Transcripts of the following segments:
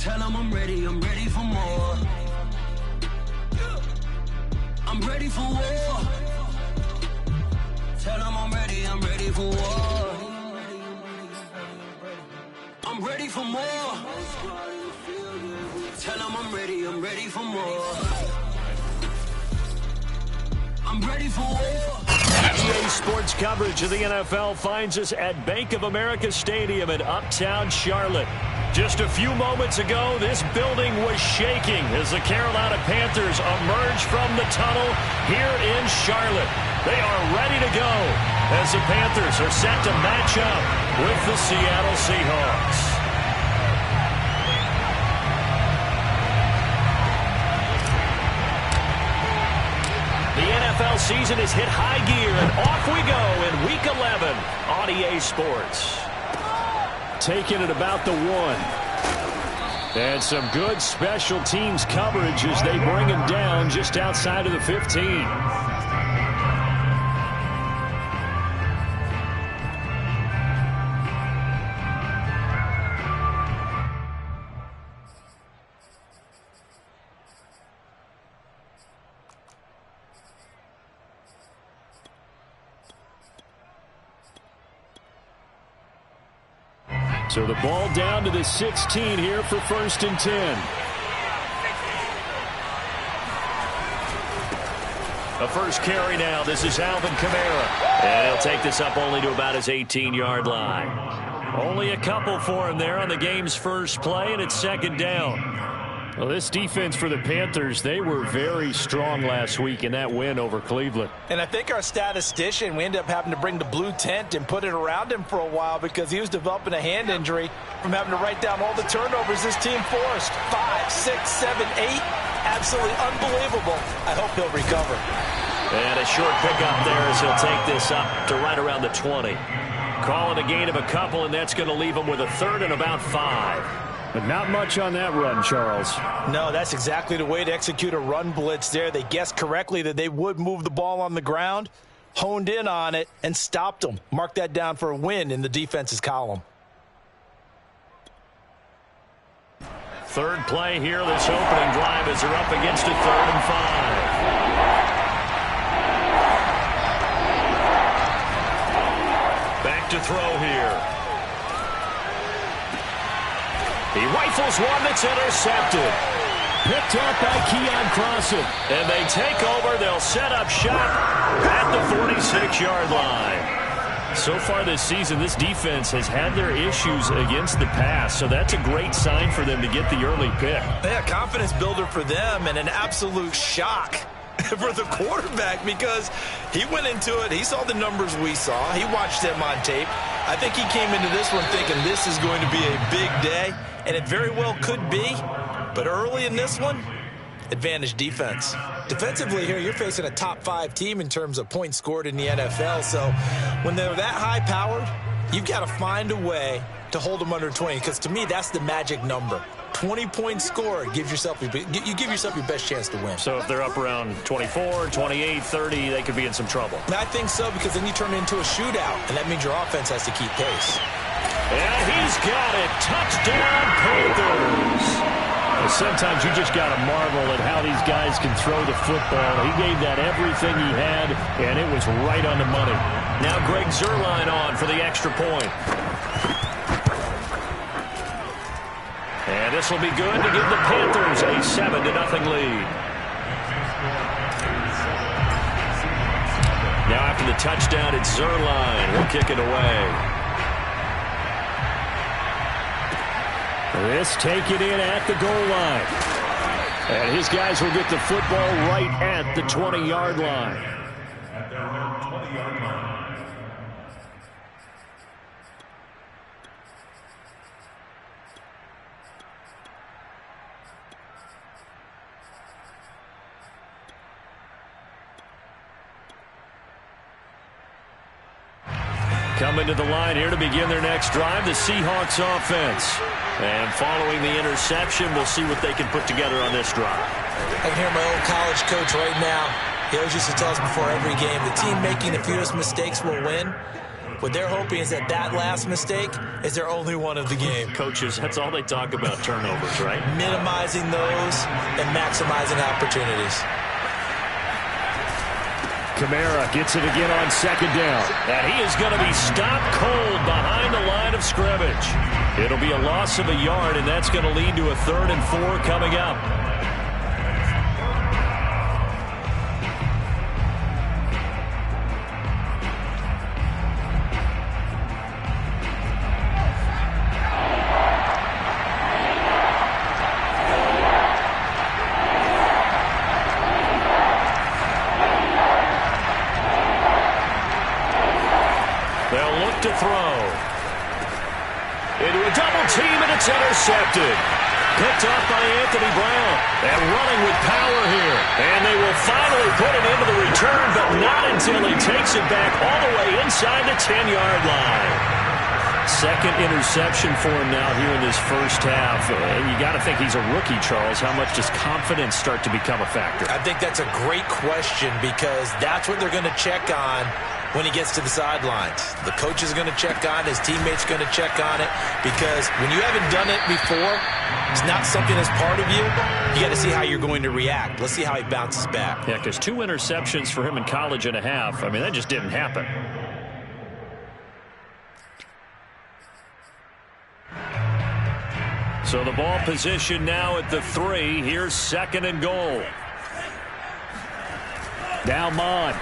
Tell them I'm ready for more. I'm ready for war. Tell them I'm ready for war. I'm ready for more. Tell them I'm ready for more. I'm ready for war. EA Sports coverage of the NFL finds us at Bank of America Stadium in Uptown Charlotte. Just a few moments ago, this building was shaking as the Carolina Panthers emerge from the tunnel here in Charlotte. They are ready to go as the Panthers are set to match up with the Seattle Seahawks. The NFL season has hit high gear, and off we go in Week 11 on EA Sports. Taking it about the 1. And some good special teams coverage as they bring him down just outside of the 15. So the ball down to the 16 here for 1st and 10. A first carry now. This is Alvin Kamara. And he'll take this up only to about his 18-yard line. Only a couple for him there on the game's first play, and it's 2nd down. Well, this defense for the Panthers, they were very strong last week in that win over Cleveland. And I think our statistician, we ended up having to bring the blue tent and put it around him for a while because he was developing a hand injury from having to write down all the turnovers this team forced. 5, 6, 7, 8. Absolutely unbelievable. I hope he'll recover. And a short pickup there as he'll take this up to right around the 20. Calling a gain of a couple, and that's going to leave him with a 3rd and about 5. But not much on that run, Charles. No, that's exactly the way to execute a run blitz there. They guessed correctly that they would move the ball on the ground, honed in on it, and stopped them. Mark that down for a win in the defense's column. 3rd play here, this opening drive as they're up against a 3rd and 5. Back to throw here. He rifles one that's intercepted. Picked up by Keon Crossen. And they take over. They'll set up shop at the 46-yard line. So far this season, this defense has had their issues against the pass, so that's a great sign for them to get the early pick. Yeah, confidence builder for them and an absolute shock for the quarterback because he went into it. He saw the numbers we saw. He watched them on tape. I think he came into this one thinking this is going to be a big day, and it very well could be. But early in this one, advantage defense. Defensively here, you're facing a top 5 team in terms of points scored in the NFL. So when they're that high-powered, you've got to find a way to hold them under 20, because to me, that's the magic number. 20 points scored, you give yourself your best chance to win. So if they're up around 24, 28, 30, they could be in some trouble. I think so, because then you turn it into a shootout, and that means your offense has to keep pace. And he's got it. Touchdown, Panthers. Sometimes you just got to marvel at how these guys can throw the football. He gave that everything he had, and it was right on the money. Now Greg Zuerlein on for the extra point. And this will be good to give the Panthers a 7-0 lead. Now after the touchdown, it's Zuerlein. He'll kick it away. This taken in at the goal line. And his guys will get the football right at the 20-yard line. At their own 20-yard line. Coming to the line here to begin their next drive, the Seahawks offense. And following the interception, we'll see what they can put together on this drive. I can hear my old college coach right now. He always used to tell us before every game, the team making the fewest mistakes will win. What they're hoping is that last mistake is their only one of the game. Coaches, that's all they talk about, turnovers, right? Minimizing those and maximizing opportunities. Kamara gets it again on second down. And he is going to be stopped cold behind the line of scrimmage. It'll be a loss of a yard, and that's going to lead to a 3rd and 4 coming up. They'll look to throw. Into a double team, and it's intercepted. Picked off by Anthony Brown. And running with power here. And they will finally put it into the return, but not until he takes it back all the way inside the 10-yard line. Second interception for him now here in this first half. And you got to think he's a rookie, Charles. How much does confidence start to become a factor? I think that's a great question because that's what they're going to check on when he gets to the sidelines. The coach is going to check on it. His teammates are going to check on it because when you haven't done it before, it's not something that's part of you. You got to see how you're going to react. Let's see how he bounces back. Yeah, because 2 interceptions for him in college and a half. I mean, that just didn't happen. So the ball position now at the 3. Here's 2nd and goal. Now Mon.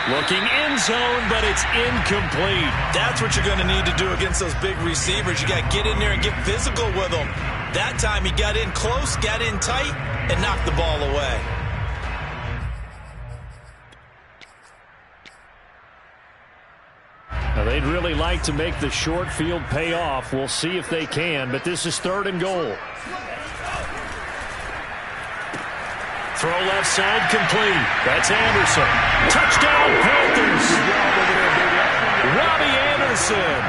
Looking end zone, but it's incomplete. That's what you're going to need to do against those big receivers. You got to get in there and get physical with them. That time he got in close, got in tight, and knocked the ball away. Now they'd really like to make the short field pay off. We'll see if they can, but this is 3rd and goal. Throw left side complete. That's Anderson. Touchdown Panthers. Robbie Anderson.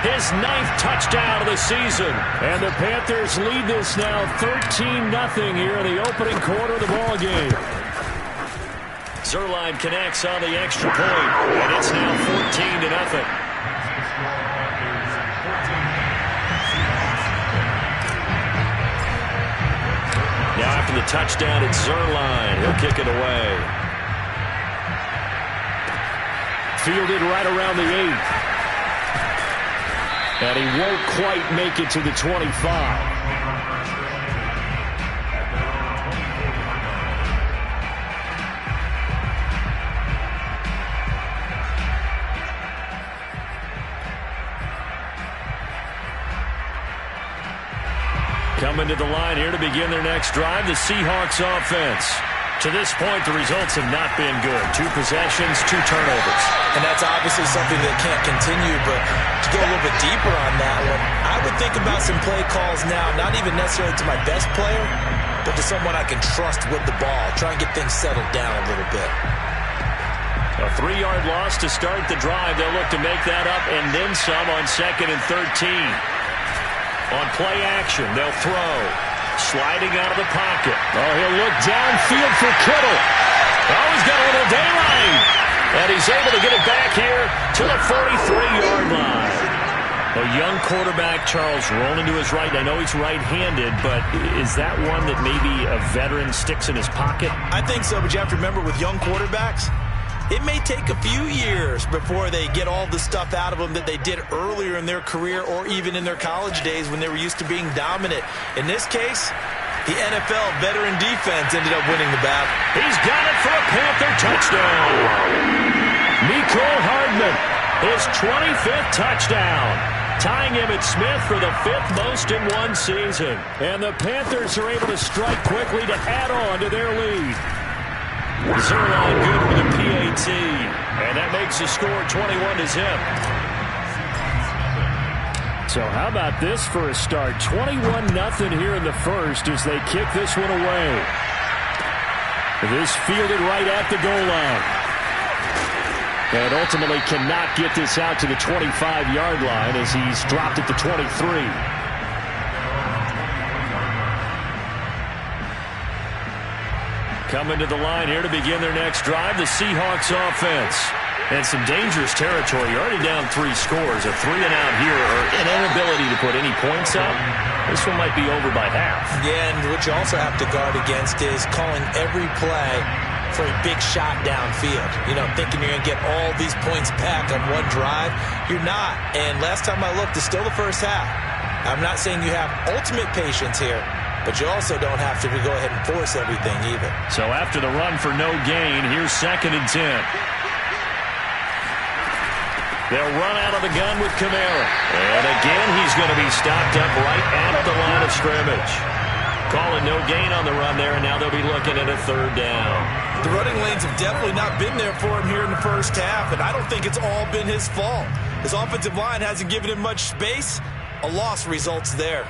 His 9th touchdown of the season. And the Panthers lead this now 13-0 here in the opening quarter of the ball game. Zerline connects on the extra point. And it's now 14-0. Now after the touchdown, it's Zerline. He'll kick it away. Fielded right around the 8. And he won't quite make it to the 25. Coming to the line here to begin their next drive, the Seahawks offense. To this point, the results have not been good. 2 possessions, 2 turnovers. And that's obviously something that can't continue, but to go a little bit deeper on that one, I would think about some play calls now, not even necessarily to my best player, but to someone I can trust with the ball. Try and get things settled down a little bit. A 3-yard loss to start the drive. They'll look to make that up and then some on 2nd and 13. On play action, they'll throw. Sliding out of the pocket. Oh, he'll look downfield for Kittle. Oh, he's got a little daylight. And he's able to get it back here to the 43-yard line. A young quarterback, Charles, rolling to his right. I know he's right-handed, but is that one that maybe a veteran sticks in his pocket? I think so, but you have to remember with young quarterbacks, it may take a few years before they get all the stuff out of them that they did earlier in their career or even in their college days when they were used to being dominant. In this case, the NFL veteran defense ended up winning the battle. He's got it for a Panther touchdown. Mecole Hardman, his 25th touchdown. Tying Emmitt Smith for the 5th most in one season. And the Panthers are able to strike quickly to add on to their lead. Zerline good with a PAT. And that makes the score 21-0. So how about this for a start? 21-0 here in the first as they kick this one away. This fielded right at the goal line. And ultimately cannot get this out to the 25-yard line as he's dropped at the 23. Coming to the line here to begin their next drive, the Seahawks offense. And some dangerous territory. You're already down 3 scores. A 3-and-out here, or an inability to put any points up. This one might be over by half. Yeah, and what you also have to guard against is calling every play for a big shot downfield. You know, thinking you're going to get all these points back on one drive. You're not. And last time I looked, it's still the first half. I'm not saying you have ultimate patience here, but you also don't have to go ahead and force everything either. So after the run for no gain, here's 2nd and 10. They'll run out of the gun with Kamara. And again, he's going to be stopped up right at the line of scrimmage. Calling no gain on the run there, and now they'll be looking at a 3rd down. The running lanes have definitely not been there for him here in the first half, and I don't think it's all been his fault. His offensive line hasn't given him much space. A loss results there.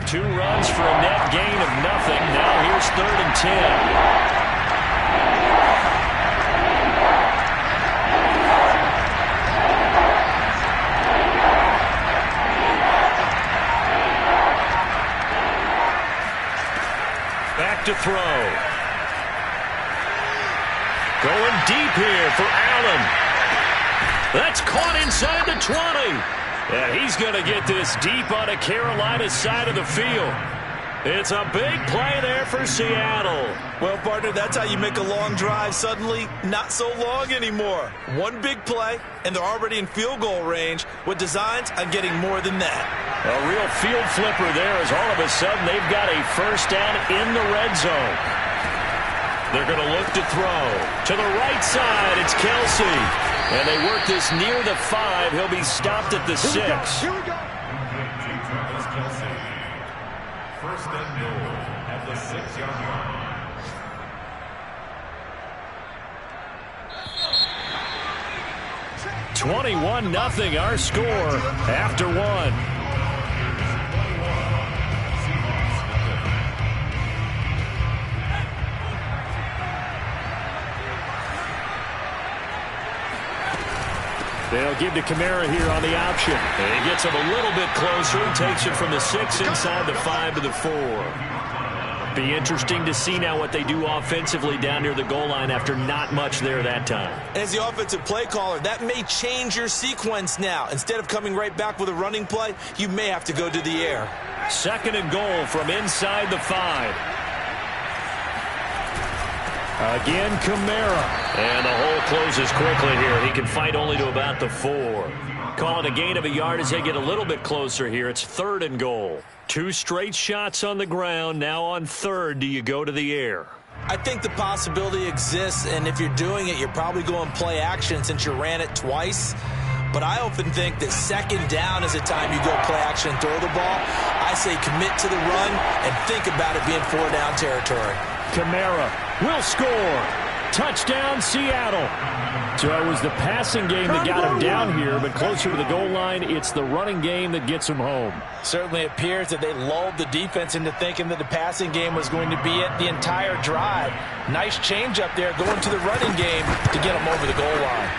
Two runs for a net gain of nothing. Now here's 3rd and 10. Back to throw. Going deep here for Allen. That's caught inside the 20. Yeah, he's going to get this deep on the Carolina side of the field. It's a big play there for Seattle. Well, partner, that's how you make a long drive suddenly not so long anymore. One big play, and they're already in field goal range with designs on getting more than that. A real field flipper there as all of a sudden they've got a 1st down in the red zone. They're going to look to throw. To the right side, it's Kelsey. And they work this near the 5. He'll be stopped at the 6. Here we go. 1st and goal at the 6-yard line. 21-0 our score after 1. They'll give to Kamara here on the option. And he gets him a little bit closer. Takes it from the 6 inside the 5 to the 4. Be interesting to see now what they do offensively down near the goal line after not much there that time. As the offensive play caller, that may change your sequence now. Instead of coming right back with a running play, you may have to go to the air. 2nd and goal from inside the 5. Again, Kamara. And the hole closes quickly here. He can fight only to about the 4. Calling a gain of a yard as they get a little bit closer here. It's 3rd and goal. 2 straight shots on the ground. Now on 3rd, do you go to the air? I think the possibility exists, and if you're doing it, you're probably going play action since you ran it twice. But I often think that 2nd down is the time you go play action and throw the ball. I say commit to the run and think about it being 4-down territory. Kamara will score. Touchdown, Seattle. So it was the passing game that got him down here, but closer to the goal line, it's the running game that gets him home. Certainly appears that they lulled the defense into thinking that the passing game was going to be it the entire drive. Nice change up there going to the running game to get him over the goal line.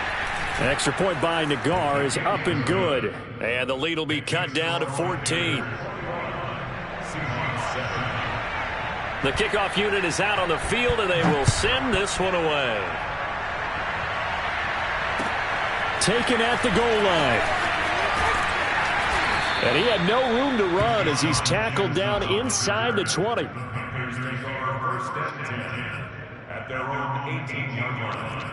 An extra point by Nagar is up and good. And the lead will be cut down to 14. The kickoff unit is out on the field, and they will send this one away. Taken at the goal line. And he had no room to run as he's tackled down inside the 20. First and 10 at their own 18-yard line.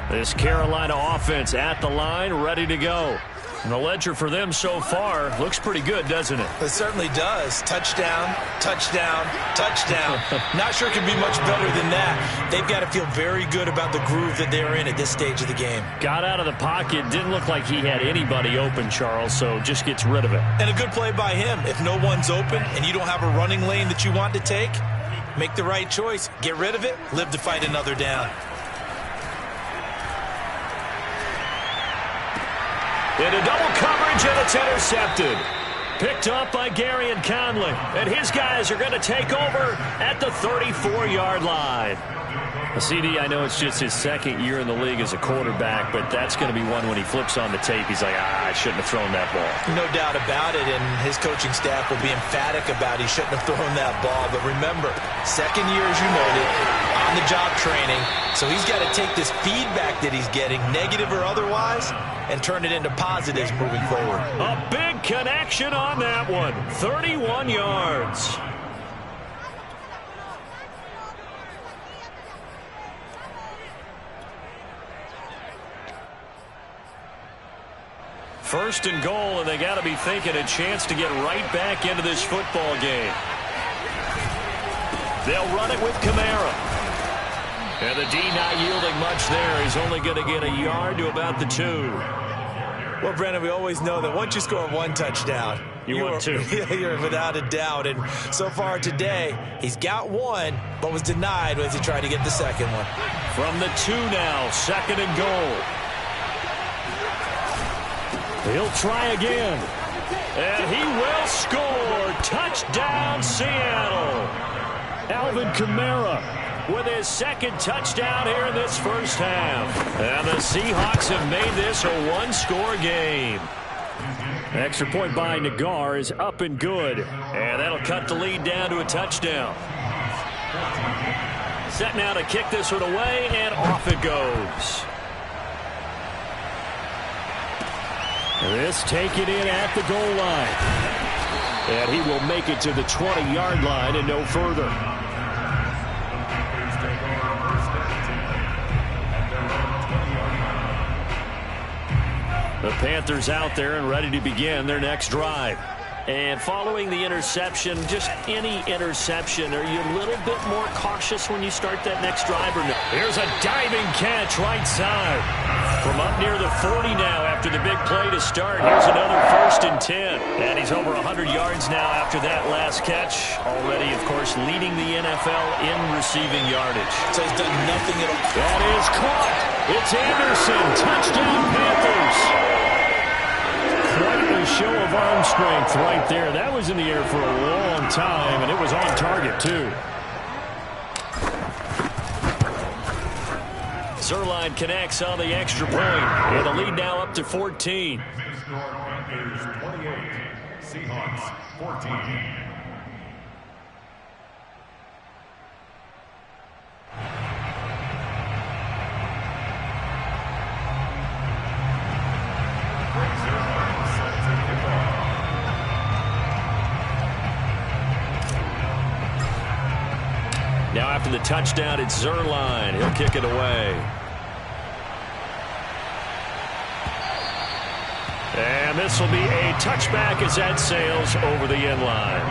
This Carolina offense at the line, ready to go. And the ledger for them so far looks pretty good, doesn't it? It certainly does. Touchdown, touchdown, touchdown. Not sure it can be much better than that. They've got to feel very good about the groove that they're in at this stage of the game. Got out of the pocket. Didn't look like he had anybody open, Charles, so just gets rid of it. And a good play by him. If no one's open and you don't have a running lane that you want to take, make the right choice. Get rid of it. Live to fight another down. Into double coverage, and it's intercepted. Picked up by Gary and Conley. And his guys are going to take over at the 34-yard line. CD, I know it's just his second year in the league as a quarterback, but that's going to be one when he flips on the tape. He's like, I shouldn't have thrown that ball. No doubt about it, and his coaching staff will be emphatic about he shouldn't have thrown that ball. But remember, second year, as you noted, on-the-job training, so he's got to take this feedback that he's getting, negative or otherwise, and turn it into positives moving forward. A big connection on that one. 31 yards. First and goal, and they got to be thinking a chance to get right back into this football game. They'll run it with Kamara. And the D not yielding much there. He's only going to get a yard to about the 2. Well, Brandon, we always know that once you score one touchdown, you want two. You're without a doubt. And so far today, he's got one, but was denied as he tried to get the second one. From the 2 now, second and goal. He'll try again. And he will score. Touchdown, Seattle. Alvin Kamara with his second touchdown here in this first half. And the Seahawks have made this a one-score game. Extra point by Nagar is up and good. And that'll cut the lead down to a touchdown. Set now to kick this one away, and off it goes. This taken in at the goal line. And he will make it to the 20-yard line and no further. The Panthers out there and ready to begin their next drive. And following the interception, just any interception, are you a little bit more cautious when you start that next drive or no? Here's a diving catch right side. From up near the 40 now after the big play to start. Here's another 1st and 10. And he's over 100 yards now after that last catch. Already, of course, leading the NFL in receiving yardage. So he's done nothing at all. That is caught. It's Anderson. Touchdown, Panthers. Quite a show of arm strength right there. That was in the air for a long time, and it was on target, too. Zerline connects on the extra point, and the lead now up to 14. Panthers 28, Seahawks 14. Now after the touchdown, it's Zerline. He'll kick it away. And this will be a touchback as that sails over the end line.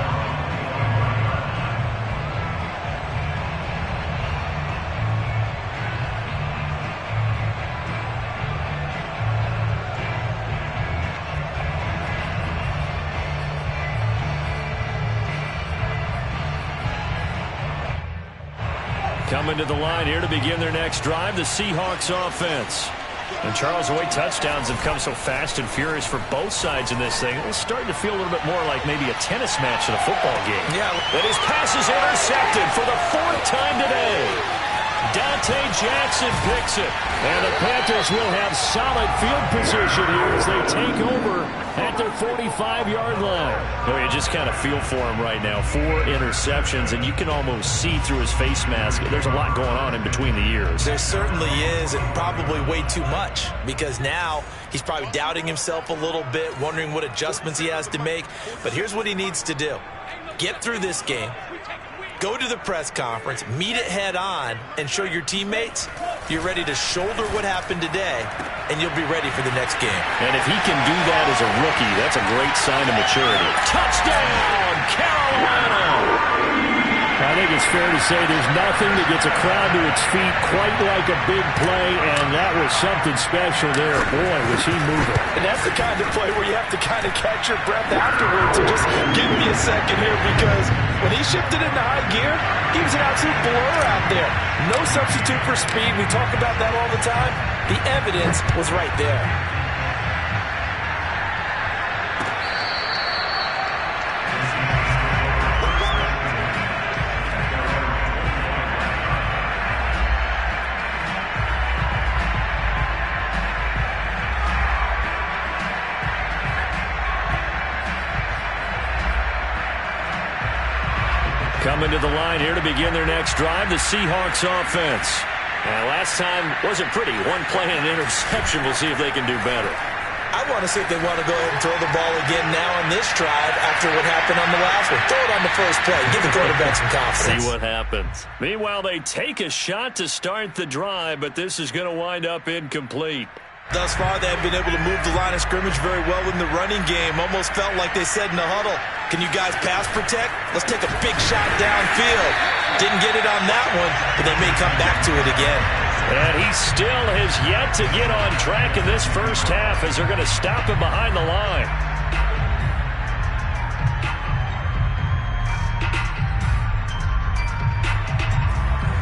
Coming to the line here to begin their next drive, the Seahawks offense. And Charles, the way touchdowns have come so fast and furious for both sides in this thing, it's starting to feel a little bit more like maybe a tennis match than a football game. Yeah. But his pass is intercepted for the 4th time today. Dante Jackson picks it. And the Panthers will have solid field position here as they take over at their 45-yard line. Oh, you just kind of feel for him right now. 4 interceptions, and you can almost see through his face mask. There's a lot going on in between the ears. There certainly is, and probably way too much, because now he's probably doubting himself a little bit, wondering what adjustments he has to make. But here's what he needs to do. Get through this game. Go to the press conference, meet it head on, and show your teammates you're ready to shoulder what happened today, and you'll be ready for the next game. And if he can do that as a rookie, that's a great sign of maturity. Touchdown, Carolina! I think it's fair to say there's nothing that gets a crowd to its feet quite like a big play, and that was something special there. Boy, was he moving. And that's the kind of play where you have to kind of catch your breath afterwards. So just give me a second here, because when he shifted into high gear, he was an absolute blur out there. No substitute for speed. We talk about that all the time. The evidence was right there. coming to the line here to begin their next drive, the Seahawks offense. And last time wasn't pretty. One play and an interception. We'll see if they can do better. I want to see if they want to go ahead and throw the ball again now on this drive after what happened on the last one. Throw it on the first play. Give the quarterback some confidence. See what happens. Meanwhile, they take a shot to start the drive, but this is going to wind up incomplete. Thus far, they have been able to move the line of scrimmage very well in the running game. Almost felt like they said in the huddle, can you guys pass protect? Let's take a big shot downfield. Didn't get it on that one, but they may come back to it again. And he still has yet to get on track in this first half as they're going to stop him behind the line.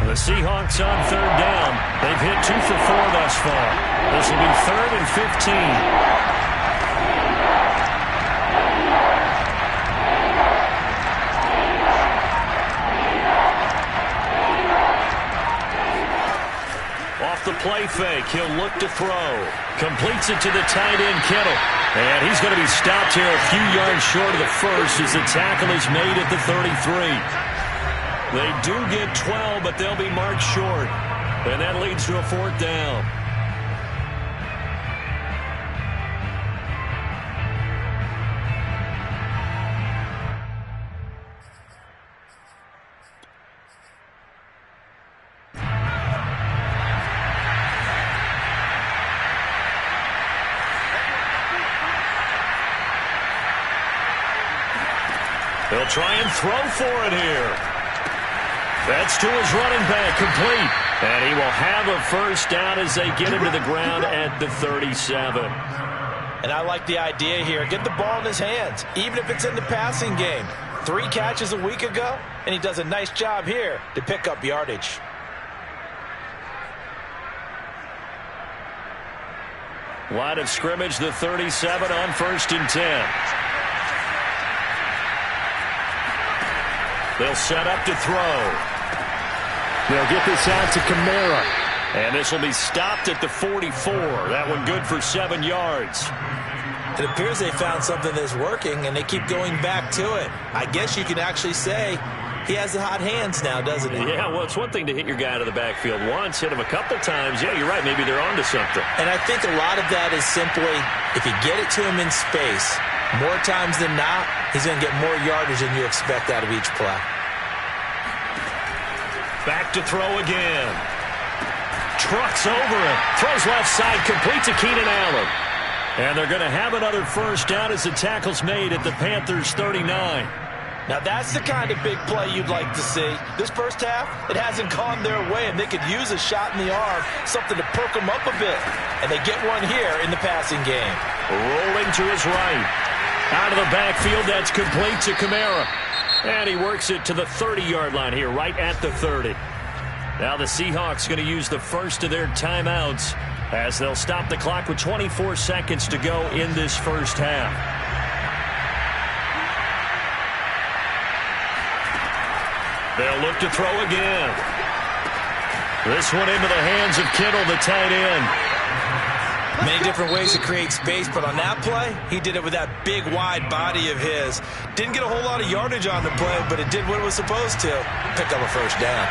The Seahawks on third down. They've hit 2 for 4 thus far. This will be 3rd and 15. Off the play fake, he'll look to throw. Completes it to the tight end, Kittle. And he's going to be stopped here a few yards short of the first as the tackle is made at the 33. They do get 12, but they'll be marked short. And that leads to a 4th down. They'll try and throw for it here. That's to his running back, complete. And he will have a first down as they get him to the ground at the 37. And I like the idea here. Get the ball in his hands, even if it's in the passing game. 3 catches a week ago, and he does a nice job here to pick up yardage. Line of scrimmage, the 37 on 1st and 10. They'll set up to throw. They'll get this out to Kamara. And this will be stopped at the 44. That one good for 7 yards. It appears they found something that's working, and they keep going back to it. I guess you can actually say he has the hot hands now, doesn't he? Yeah, well, it's one thing to hit your guy out of the backfield once, hit him a couple times. Yeah, you're right. Maybe they're onto something. And I think a lot of that is simply if you get it to him in space, more times than not, he's going to get more yardage than you expect out of each play. Back to throw again. Trucks over it. Throws left side. Complete to Keenan Allen. And they're going to have another first down as the tackle's made at the Panthers' 39. Now that's the kind of big play you'd like to see. This first half, it hasn't gone their way, and they could use a shot in the arm, something to perk them up a bit. And they get one here in the passing game. Rolling to his right. Out of the backfield, that's complete to Kamara. And he works it to the 30-yard line here, right at the 30. Now the Seahawks going to use the first of their timeouts as they'll stop the clock with 24 seconds to go in this first half. They'll look to throw again. This one into the hands of Kittle, the tight end. Many different ways to create space, but on that play, he did it with that big, wide body of his. Didn't get a whole lot of yardage on the play, but it did what it was supposed to. Pick up a first down.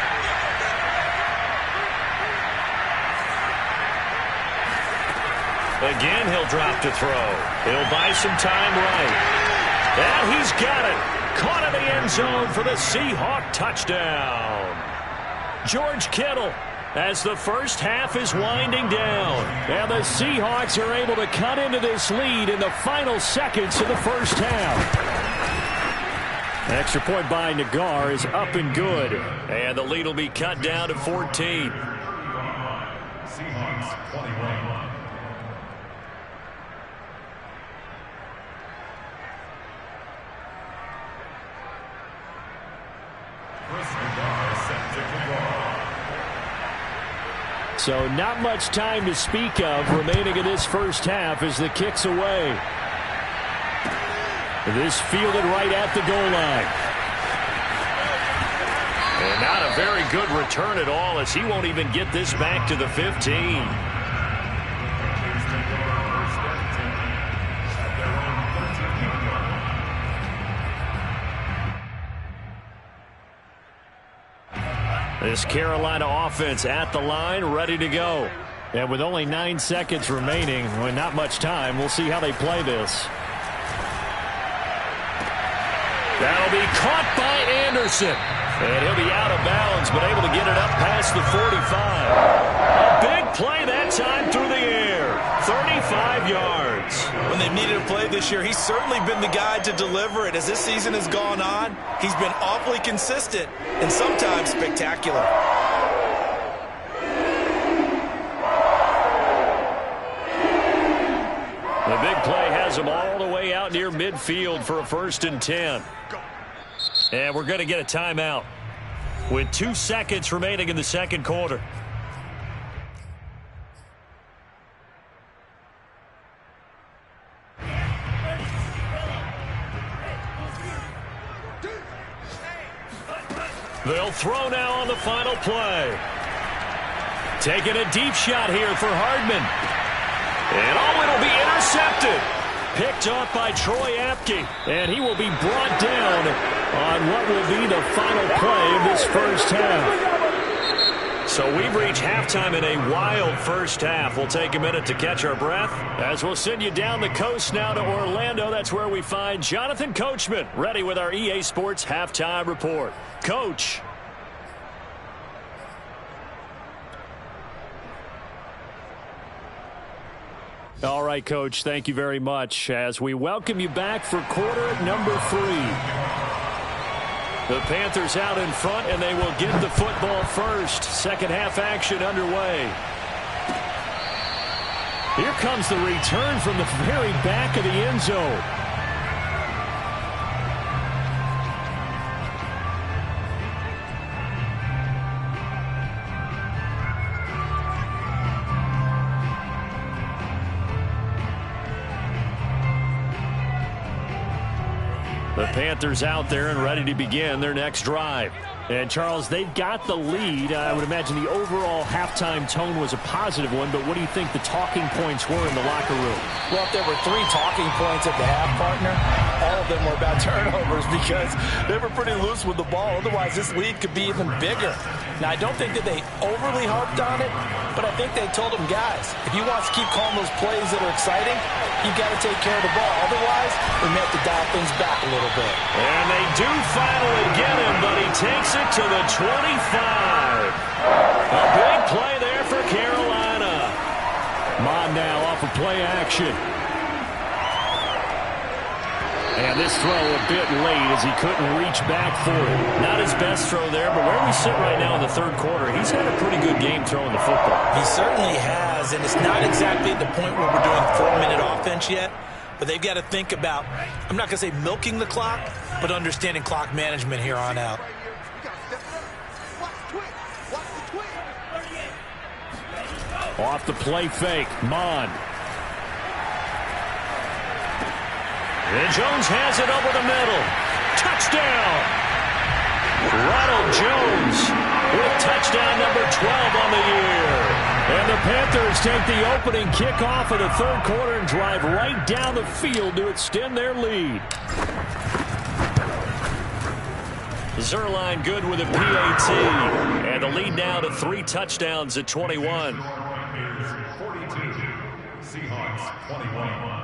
Again, he'll drop to throw. He'll buy some time right. And he's got it. Caught in the end zone for the Seahawk touchdown. George Kittle, as the first half is winding down. And the Seahawks are able to cut into this lead in the final seconds of the first half. Extra point by Nagar is up and good. And the lead will be cut down to 14. Seahawks 21. So not much time to speak of remaining in this first half as the kick's away. This fielded right at the goal line. And not a very good return at all as he won't even get this back to the 15. This Carolina offense at the line, ready to go. And with only 9 seconds remaining, well, not much time, we'll see how they play this. That'll be caught by Anderson. And he'll be out of bounds, but able to get it up past the 45. A big play that time through the air. 35 yards. When they've needed a play this year, he's certainly been the guy to deliver it. As this season has gone on, he's been awfully consistent and sometimes spectacular. The big play has him all the way out near midfield for a 1st and 10. And we're going to get a timeout with 2 seconds remaining in the second quarter. They'll throw now on the final play. Taking a deep shot here for Hardman. And it'll be intercepted. Picked off by Troy Apke. And he will be brought down on what will be the final play of this first half. So we've reached halftime in a wild first half. We'll take a minute to catch our breath as we'll send you down the coast now to Orlando. That's where we find Jonathan Coachman ready with our EA Sports halftime report. Coach. All right, Coach, thank you very much as we welcome you back for quarter number 3. The Panthers out in front, and they will get the football first. Second half action underway. Here comes the return from the very back of the end zone. The Panthers out there and ready to begin their next drive. And, Charles, they've got the lead. I would imagine the overall halftime tone was a positive one, but what do you think the talking points were in the locker room? Well, if there were 3 talking points at the half, partner, all of them were about turnovers because they were pretty loose with the ball. Otherwise, this lead could be even bigger. Now, I don't think that they overly harped on it, but I think they told them, guys, if you want to keep calling those plays that are exciting, you've got to take care of the ball. Otherwise, we may have to dial things back a little bit. And they do finally get him, but he takes it to the 25. A big play there for Carolina. Mon now off of play action. And this throw a bit late as he couldn't reach back for it. Not his best throw there, but where we sit right now in the third quarter, he's had a pretty good game throwing the football. He certainly has, and it's not exactly at the point where we're doing 4-minute offense yet, but they've got to think about, I'm not going to say milking the clock, but understanding clock management here on out. Off the play fake, Mon. And Jones has it over the middle. Touchdown! Ronald Jones with touchdown number 12 on the year. And the Panthers take the opening kickoff of the third quarter and drive right down the field to extend their lead. Zerline good with a PAT. And the lead now to 3 touchdowns at 21. 42, Seahawks 21.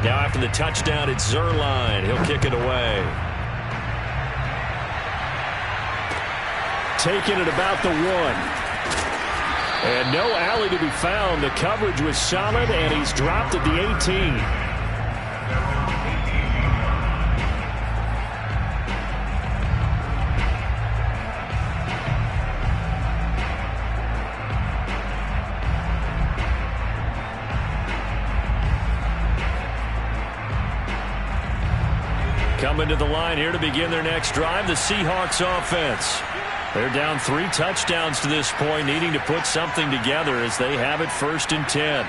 Now after the touchdown, it's Zerline. He'll kick it away. Taking it about the 1. And no alley to be found. The coverage was solid, and he's dropped at the 18. Coming to the line here to begin their next drive, the Seahawks offense. They're down 3 touchdowns to this point, needing to put something together as they have it 1st and 10.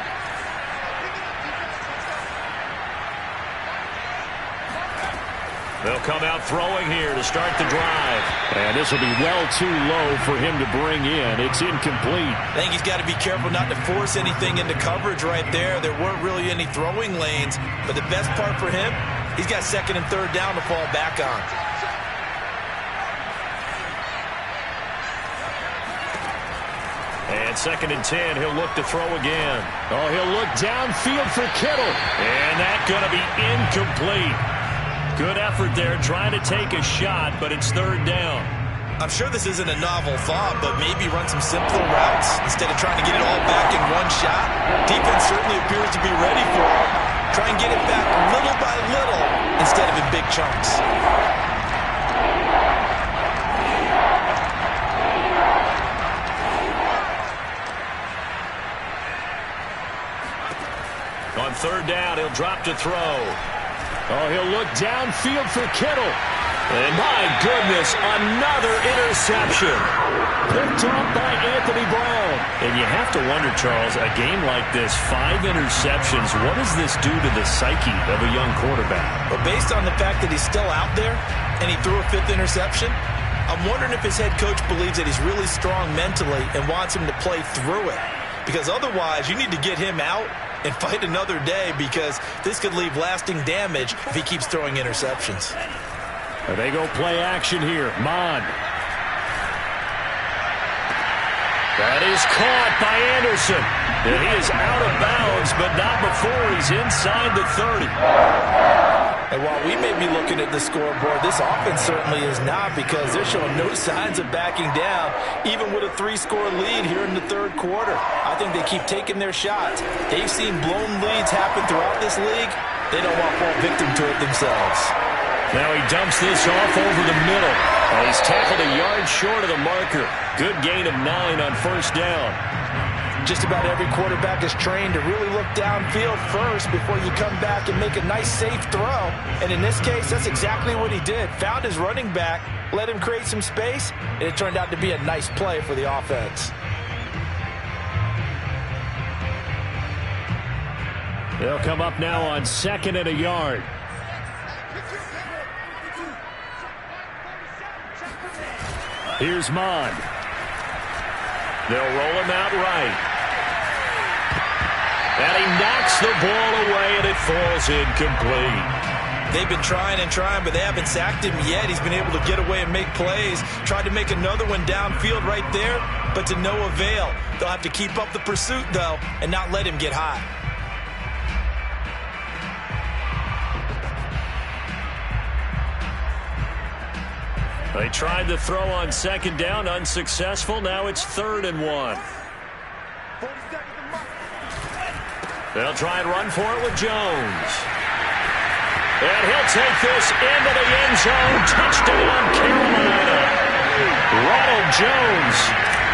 They'll come out throwing here to start the drive. And this will be well too low for him to bring in. It's incomplete. I think he's got to be careful not to force anything into coverage right there. There weren't really any throwing lanes. But the best part for him, he's got second and third down to fall back on. And second and 10, he'll look to throw again. Oh, he'll look downfield for Kittle. And that's going to be incomplete. Good effort there trying to take a shot, but it's third down. I'm sure this isn't a novel thought, but maybe run some simpler routes instead of trying to get it all back in one shot. Defense certainly appears to be ready for it. Try and get it back little by little instead of in big chunks. On third down, he'll drop to throw. Oh, he'll look downfield for Kittle. And my goodness, another interception. Picked off by Anthony Brown. And you have to wonder, Charles, a game like this, 5 interceptions, what does this do to the psyche of a young quarterback? Well, based on the fact that he's still out there and he threw a 5th interception, I'm wondering if his head coach believes that he's really strong mentally and wants him to play through it. Because otherwise, you need to get him out and fight another day, because this could leave lasting damage if he keeps throwing interceptions. And they go play action here. Mon. That is caught by Anderson. And he is out of bounds, but not before he's inside the 30. And while we may be looking at the scoreboard, this offense certainly is not, because they're showing no signs of backing down, even with a 3-score lead here in the third quarter. I think they keep taking their shots. They've seen blown leads happen throughout this league. They don't want to fall victim to it themselves. Now he dumps this off over the middle. And he's tackled a yard short of the marker. Good gain of 9 on first down. Just about every quarterback is trained to really look downfield first before you come back and make a nice, safe throw. And in this case, that's exactly what he did. Found his running back, let him create some space, and it turned out to be a nice play for the offense. They'll come up now on 2nd and a yard. Here's Mon. They'll roll him out right. And he knocks the ball away, and it falls incomplete. They've been trying and trying, but they haven't sacked him yet. He's been able to get away and make plays. Tried to make another one downfield right there, but to no avail. They'll have to keep up the pursuit, though, and not let him get hot. They tried to throw on 2nd down, unsuccessful. Now it's 3rd and 1. They'll try and run for it with Jones. And he'll take this into the end zone. Touchdown, Carolina. Ronald Jones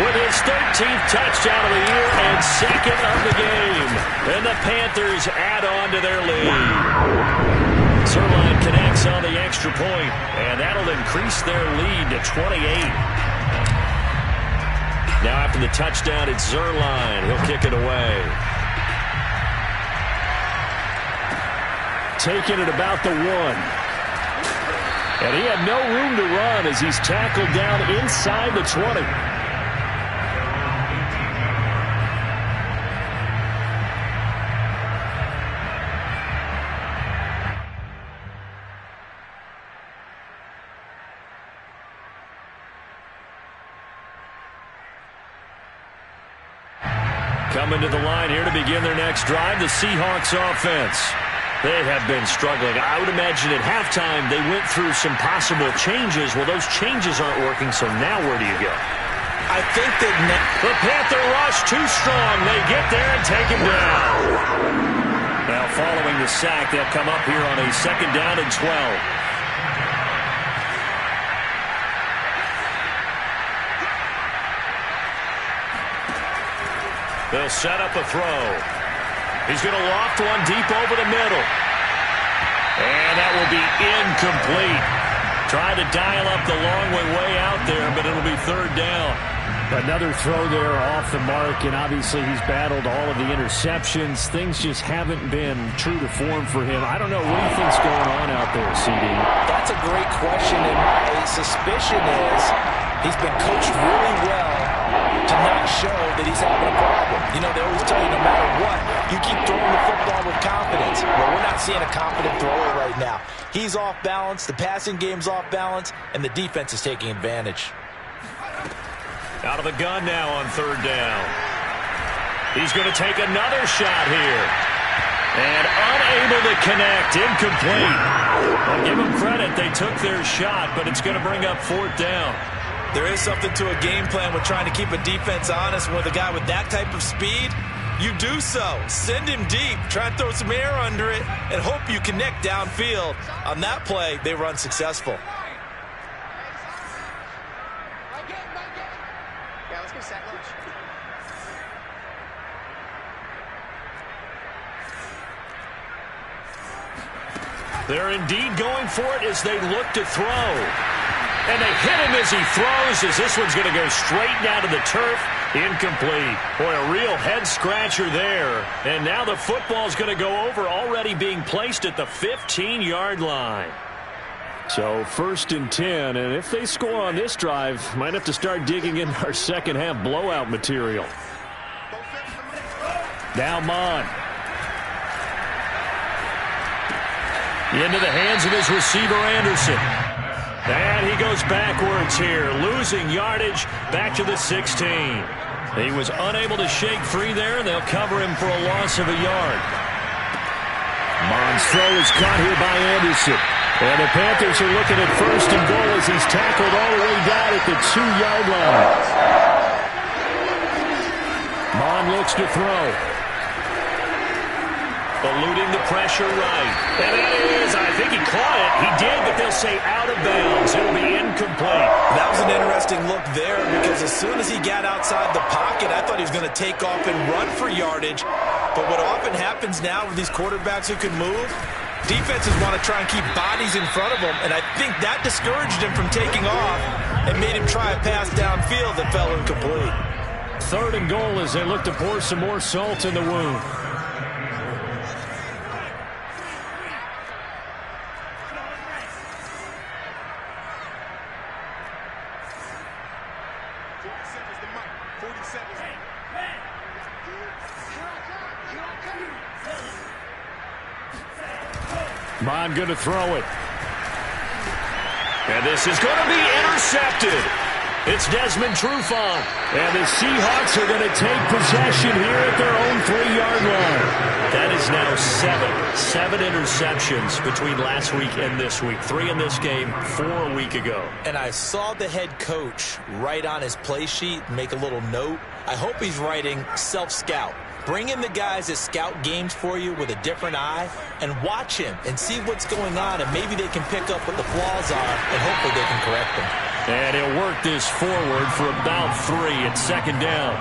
with his 13th touchdown of the year and 2nd of the game. And the Panthers add on to their lead. Zerline connects on the extra point, and that'll increase their lead to 28. Now after the touchdown, it's Zerline. He'll kick it away. Taking it about the 1. And he had no room to run as he's tackled down inside the 20. Coming to the line here to begin their next drive, the Seahawks offense. They have been struggling. I would imagine at halftime they went through some possible changes. Well, those changes aren't working, so now where do you go? I think that the Panther rush too strong. They get there and take him down. Now following the sack, they'll come up here on a 2nd down and 12. They'll set up a throw. He's going to loft one deep over the middle. And that will be incomplete. Tried to dial up the long way out there, but it'll be 3rd down. Another throw there off the mark, and obviously he's battled all of the interceptions. Things just haven't been true to form for him. I don't know what he thinks going on out there, CD. That's a great question, and my suspicion is he's been coached really well to not show that he's having a problem. You know, they always tell you no matter what, you keep throwing the football with confidence. Well, we're not seeing a confident thrower right now. He's off balance, the passing game's off balance, and the defense is taking advantage. Out of the gun now on third down. He's going to take another shot here. And unable to connect. Incomplete. I'll give them credit. They took their shot, but it's going to bring up fourth down. There is something to a game plan with trying to keep a defense honest. With a guy with that type of speed, you do so. Send him deep. Try and throw some air under it and hope you connect downfield. On that play, they run successful. They're indeed going for it as they look to throw. And they hit him as he throws, as this one's going to go straight down to the turf. Incomplete. Boy, a real head-scratcher there. And now the football's going to go over, already being placed at the 15-yard line. So 1st and 10, and if they score on this drive, might have to start digging in our second-half blowout material. Now Mon. Into the hands of his receiver, Anderson. And he goes backwards here, losing yardage back to the 16. He was unable to shake free there, and they'll cover him for a loss of a yard. Mon's throw is caught here by Anderson. And the Panthers are looking at 1st and goal as he's tackled all the way down at the 2-yard line. Mon looks to throw. Eluding the pressure right. And that is, I think he caught it. He did, but they'll say out of bounds. It'll be incomplete. That was an interesting look there because as soon as he got outside the pocket, I thought he was going to take off and run for yardage. But what often happens now with these quarterbacks who can move, defenses want to try and keep bodies in front of them, and I think that discouraged him from taking off and made him try a pass downfield that fell incomplete. 3rd and goal as they look to pour some more salt in the wound. Mon going to throw it. And this is going to be intercepted. It's Desmond Trufant. And the Seahawks are going to take possession here at their own 3-yard line. That is now 7 interceptions between last week and this week. 3 in this game, 4 a week ago. And I saw the head coach write on his play sheet, make a little note. I hope he's writing self-scout. Bring in the guys that scout games for you with a different eye and watch him and see what's going on, and maybe they can pick up what the flaws are and hopefully they can correct them. And he'll work this forward for about 3 at 2nd down.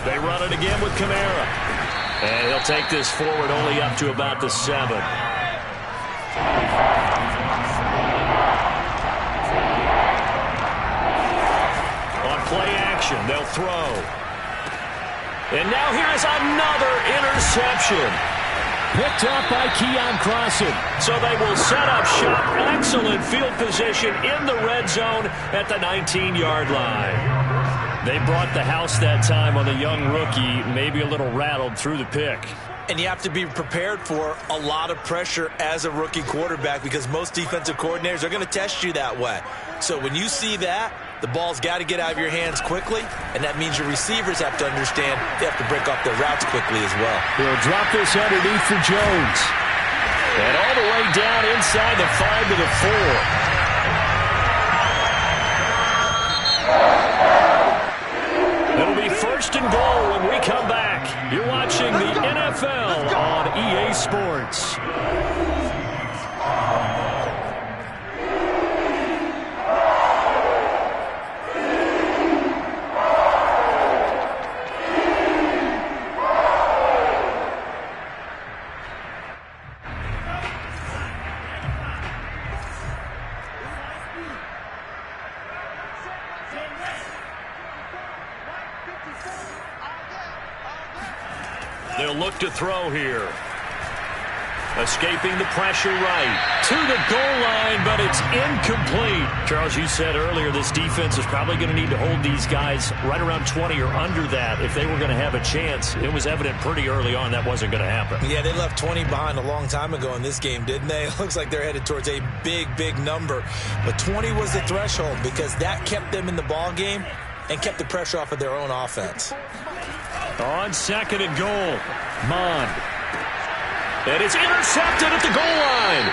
They run it again with Kamara. And he'll take this forward only up to about the 7. Play action, they'll throw. And now here is another interception. Picked up by Keon Crossen. So they will set up shop. Excellent field position in the red zone at the 19-yard line. They brought the house that time on the young rookie, maybe a little rattled through the pick. And you have to be prepared for a lot of pressure as a rookie quarterback because most defensive coordinators are going to test you that way. So when you see that, the ball's got to get out of your hands quickly, and that means your receivers have to understand they have to break off their routes quickly as well. He'll drop this underneath for Jones. And all the way down inside the 5 to the 4. It'll be 1st and goal when we come back. You're watching the NFL on EA Sports. look to throw here. Escaping the pressure right to the goal line, but it's incomplete. Charles, you said earlier this defense is probably going to need to hold these guys right around 20 or under that if they were going to have a chance. It was evident pretty early on that wasn't going to happen. Yeah, they left 20 behind a long time ago in this game, didn't they? It looks like they're headed towards a big number. But 20 was the threshold because that kept them in the ball game and kept the pressure off of their own offense. On second and goal, Mond. And it's intercepted at the goal line.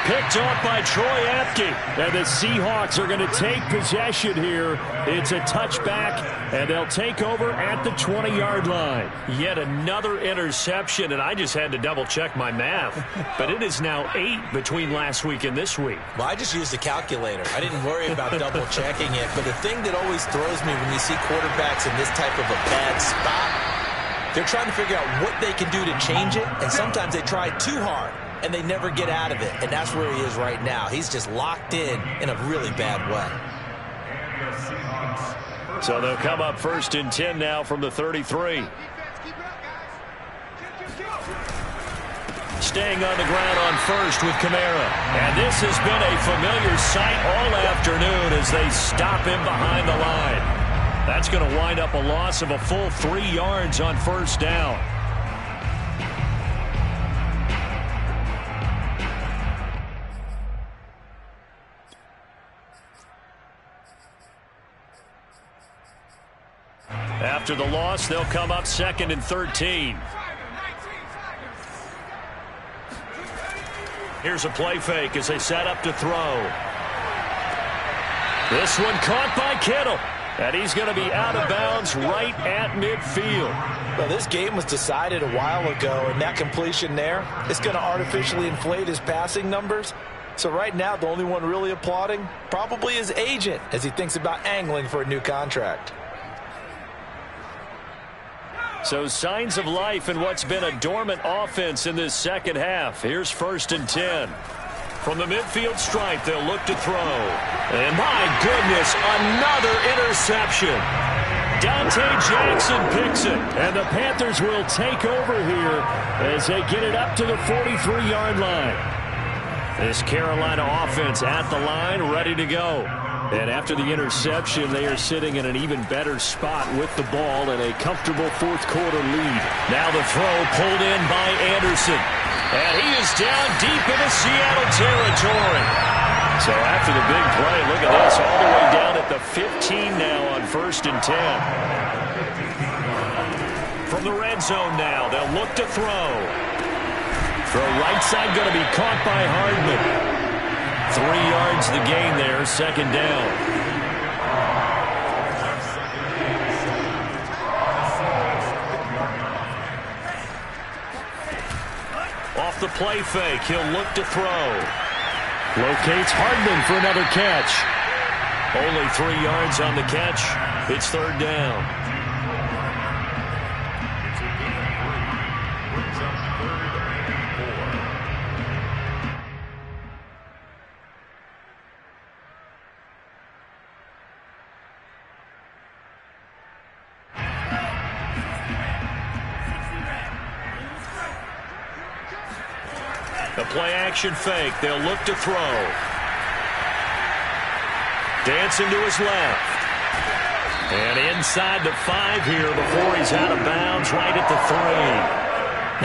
Picked off by Troy Apke. And the Seahawks are going to take possession here. It's a touchback, and they'll take over at the 20-yard line. Yet another interception, and I just had to double-check my math. But it is now 8 between last week and this week. Well, I just used a calculator. I didn't worry about double-checking it. But the thing that always throws me when you see quarterbacks in this type of a bad spot, they're trying to figure out what they can do to change it, and sometimes they try too hard, and they never get out of it. And that's where he is right now. He's just locked in a really bad way. So they'll come up 1st and 10 now from the 33. Staying on the ground on first with Kamara. And this has been a familiar sight all afternoon as they stop him behind the line. That's going to wind up a loss of a full 3 yards on first down. After the loss, they'll come up 2nd and 13. Here's a play fake as they set up to throw. This one caught by Kittle. And he's going to be out of bounds right at midfield. Well, this game was decided a while ago, and that completion there is going to artificially inflate his passing numbers. So right now, the only one really applauding probably his agent as he thinks about angling for a new contract. So signs of life in what's been a dormant offense in this second half. Here's 1st and 10. From the midfield stripe, they'll look to throw. And my goodness, another interception. Dante Jackson picks it. And the Panthers will take over here as they get it up to the 43-yard line. This Carolina offense at the line, ready to go. And after the interception, they are sitting in an even better spot with the ball and a comfortable fourth-quarter lead. Now the throw pulled in by Anderson. And he is down deep into Seattle territory. So after the big play, look at this, all the way down at the 15 now on 1st and 10. From the red zone now, they'll look to throw. Throw right side going to be caught by Hardman. 3 yards the gain there, 2nd down. Off the play fake, he'll look to throw. Locates Hardman for another catch. Only 3 yards on the catch. It's 3rd down. The play-action fake. They'll look to throw. Dancing to his left. And inside the 5 here before he's out of bounds right at the 3.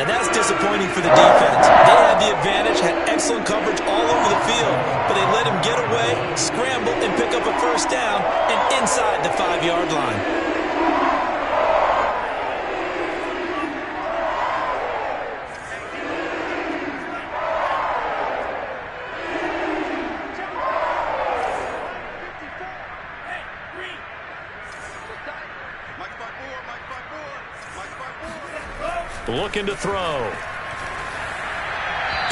Now that's disappointing for the defense. They had the advantage, had excellent coverage all over the field, but they let him get away, scramble, and pick up a first down, and inside the 5-yard line. Looking to throw.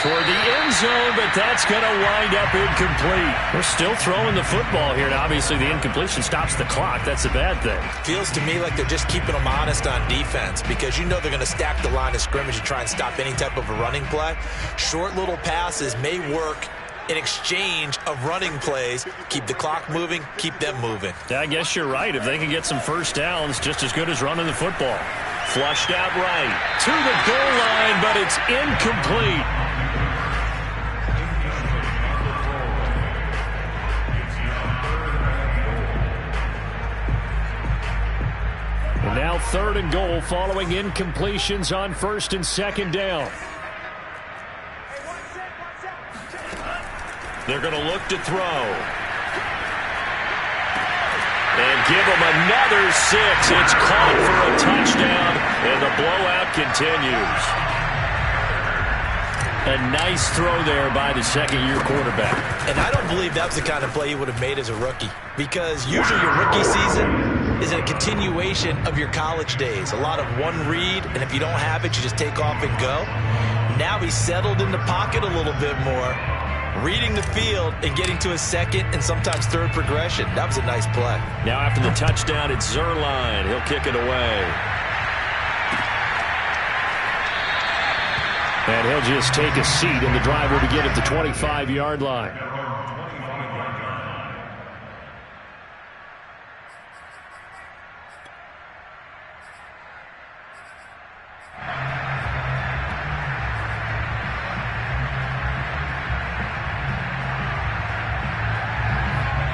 Toward the end zone, but that's going to wind up incomplete. They're still throwing the football here, and obviously the incompletion stops the clock. That's a bad thing. Feels to me like they're just keeping them honest on defense because you know they're going to stack the line of scrimmage and try and stop any type of a running play. Short little passes may work in exchange of running plays. Keep the clock moving, keep them moving. Yeah, I guess you're right. If they can get some first downs, just as good as running the football. Flushed out right. To the goal line, but it's incomplete. And now 3rd and goal following incompletions on 1st and 2nd down. They're going to look to throw. And give them another 6. It's caught for a touchdown, and the blowout continues. A nice throw there by the second-year quarterback. And I don't believe that's the kind of play he would have made as a rookie, because usually your rookie season is a continuation of your college days. A lot of one read, and if you don't have it, you just take off and go. Now he's settled in the pocket a little bit more, reading the field and getting to a second and sometimes third progression. That was a nice play. Now after the touchdown, it's Zuerlein. He'll kick it away. And he'll just take a seat, and the drive will begin at the 25-yard line.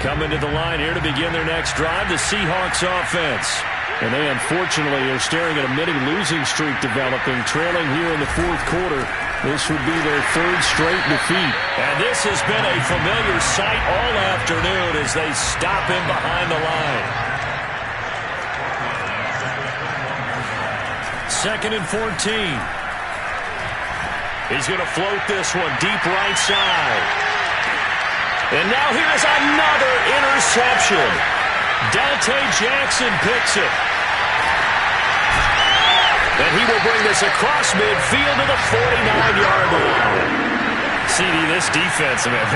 Coming to the line here to begin their next drive, the Seahawks offense. And they unfortunately are staring at a mini losing streak developing, trailing here in the 4th quarter. This would be their 3rd straight defeat. And this has been a familiar sight all afternoon as they stop him behind the line. 2nd and 14. He's going to float this one deep right side. And now here's another interception. Dante Jackson picks it. And he will bring this across midfield to the 49-yard line. CD, this defense, man,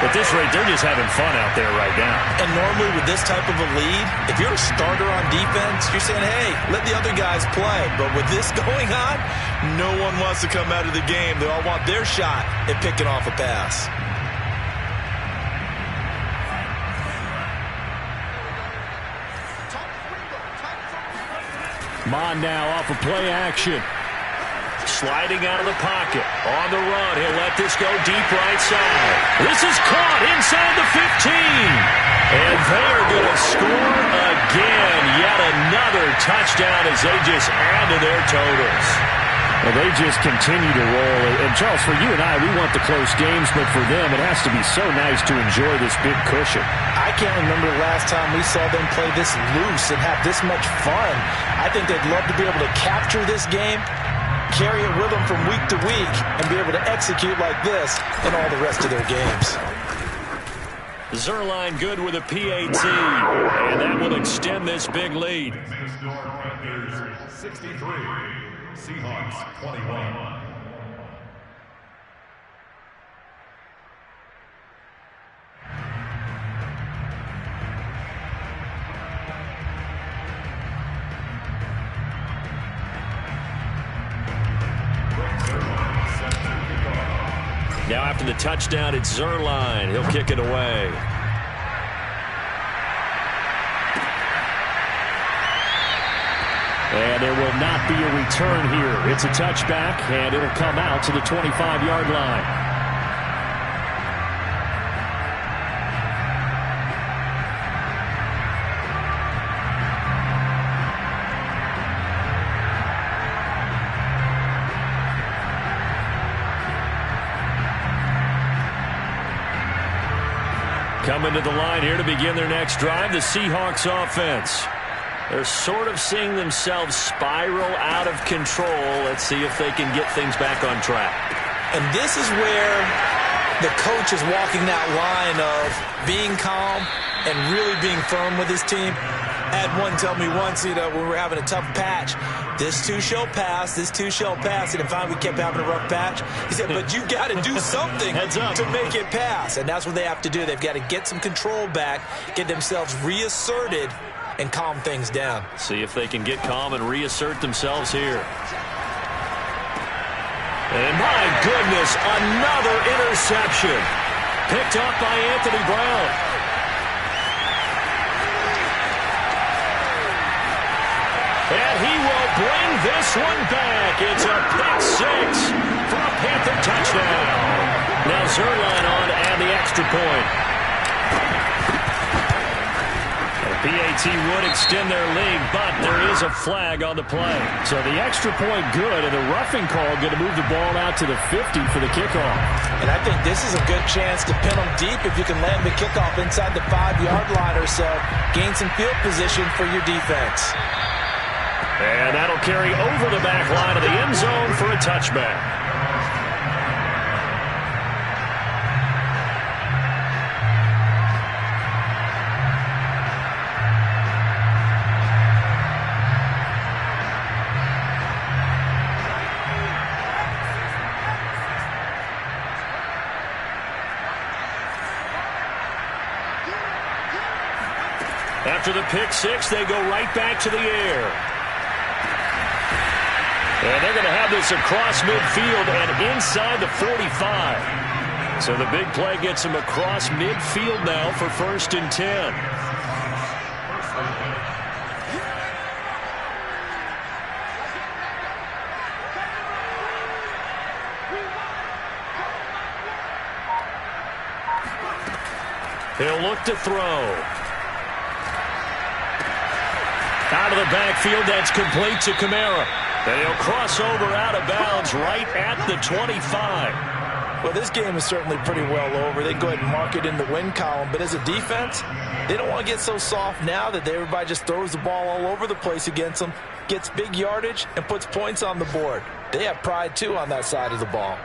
at this rate, they're just having fun out there right now. And normally with this type of a lead, if you're a starter on defense, you're saying, hey, let the other guys play. But with this going on, no one wants to come out of the game. They all want their shot at picking off a pass. Mon now off of play action. Sliding out of the pocket. On the run. He'll let this go deep right side. This is caught inside the 15. And they are going to score again. Yet another touchdown as they just add to their totals. Well, they just continue to roll. And, Charles, for you and I, we want the close games, but for them, it has to be so nice to enjoy this big cushion. I can't remember the last time we saw them play this loose and have this much fun. I think they'd love to be able to capture this game, carry it with them from week to week, and be able to execute like this in all the rest of their games. Zuerlein good with a PAT, and that will extend this big lead. 63, Seahawks 21. Now after the touchdown, it's Zuerlein. He'll kick it away. And there will not be a return here. It's a touchback, and it'll come out to the 25-yard line. Coming to the line here to begin their next drive, the Seahawks offense. They're sort of seeing themselves spiral out of control. Let's see if they can get things back on track. And this is where the coach is walking that line of being calm and really being firm with his team. I had one tell me once, when we were having a tough patch, this too shall pass, this too shall pass. And finally we kept having a rough patch. He said, but you got to do something to make it pass. And that's what they have to do. They've got to get some control back, get themselves reasserted, and calm things down. See if they can get calm and reassert themselves here. And my goodness, another interception. Picked up by Anthony Brown. And he will bring this one back. It's a pick six for a Panther touchdown. Now Zerline on and the extra point. PAT would extend their lead, but there is a flag on the play. So the extra point good, and the roughing call going to move the ball out to the 50 for the kickoff. And I think this is a good chance to pin them deep if you can land the kickoff inside the 5-yard line or so. Gain some field position for your defense. And that'll carry over the back line of the end zone for a touchback. After the pick six, they go right back to the air. And they're going to have this across midfield and inside the 45. So the big play gets them across midfield now for 1st and 10. He'll look to throw. Out of the backfield, that's complete to Kamara. And he'll cross over out of bounds right at the 25. Well, this game is certainly pretty well over. They go ahead and mark it in the win column. But as a defense, they don't want to get so soft now that everybody just throws the ball all over the place against them, gets big yardage, and puts points on the board. They have pride, too, on that side of the ball.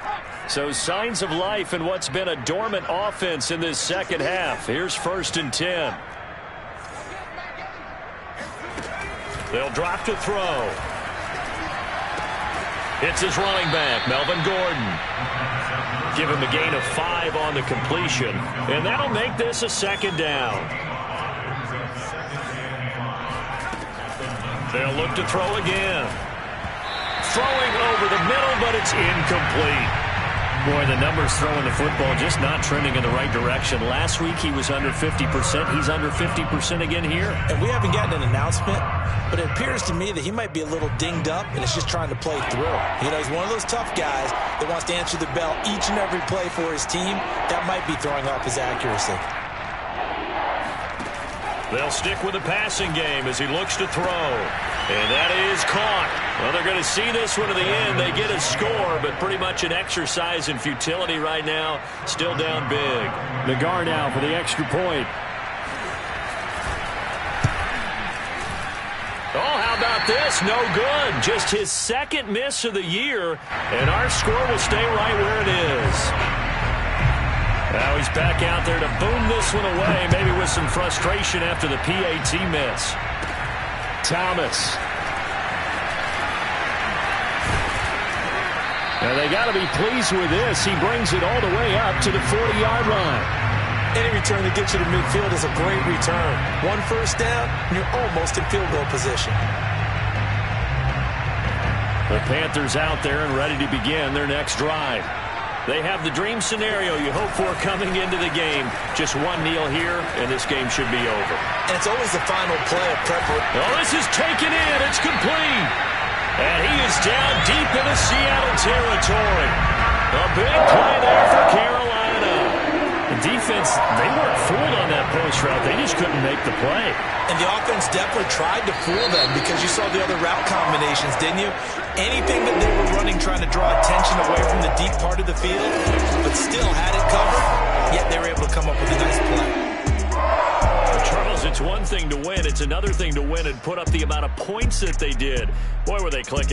So signs of life in what's been a dormant offense in this second half. Here's 1st and 10. They'll drop to throw. It's his running back, Melvin Gordon. Give him a gain of 5 on the completion, and that'll make this a 2nd down. They'll look to throw again. Throwing over the middle, but it's incomplete. Boy, the numbers throwing the football just not trending in the right direction. Last week he was under 50%. He's under 50% again here. And we haven't gotten an announcement, but it appears to me that he might be a little dinged up and is just trying to play through. You know, he's one of those tough guys that wants to answer the bell each and every play for his team. That might be throwing off his accuracy. They'll stick with the passing game as he looks to throw. And that is caught. Well, they're going to see this one to the end. They get a score, but pretty much an exercise in futility right now. Still down big. Nagar now for the extra point. Oh, how about this? No good. Just his 2nd miss of the year, and our score will stay right where it is. Now he's back out there to boom this one away, maybe with some frustration after the PAT miss. Thomas. Now they got to be pleased with this. He brings it all the way up to the 40-yard line. Any return that gets you to midfield is a great return. 1 first down, and you're almost in field goal position. The Panthers out there and ready to begin their next drive. They have the dream scenario you hope for coming into the game. Just one kneel here, and this game should be over. And it's always the final play of preparation. Oh, this is taken in. It's complete. And he is down deep in the Seattle territory. A big play there for Carolina. The defense, they weren't fooled on that post route. They just couldn't make the play. And the offense definitely tried to fool them because you saw the other route combinations, didn't you? Anything that they were running trying to draw attention away from the deep part of the field, but still had it covered, yet they were able to come up with a nice play. Charles, it's one thing to win. It's another thing to win and put up the amount of points that they did. Boy, were they clicking.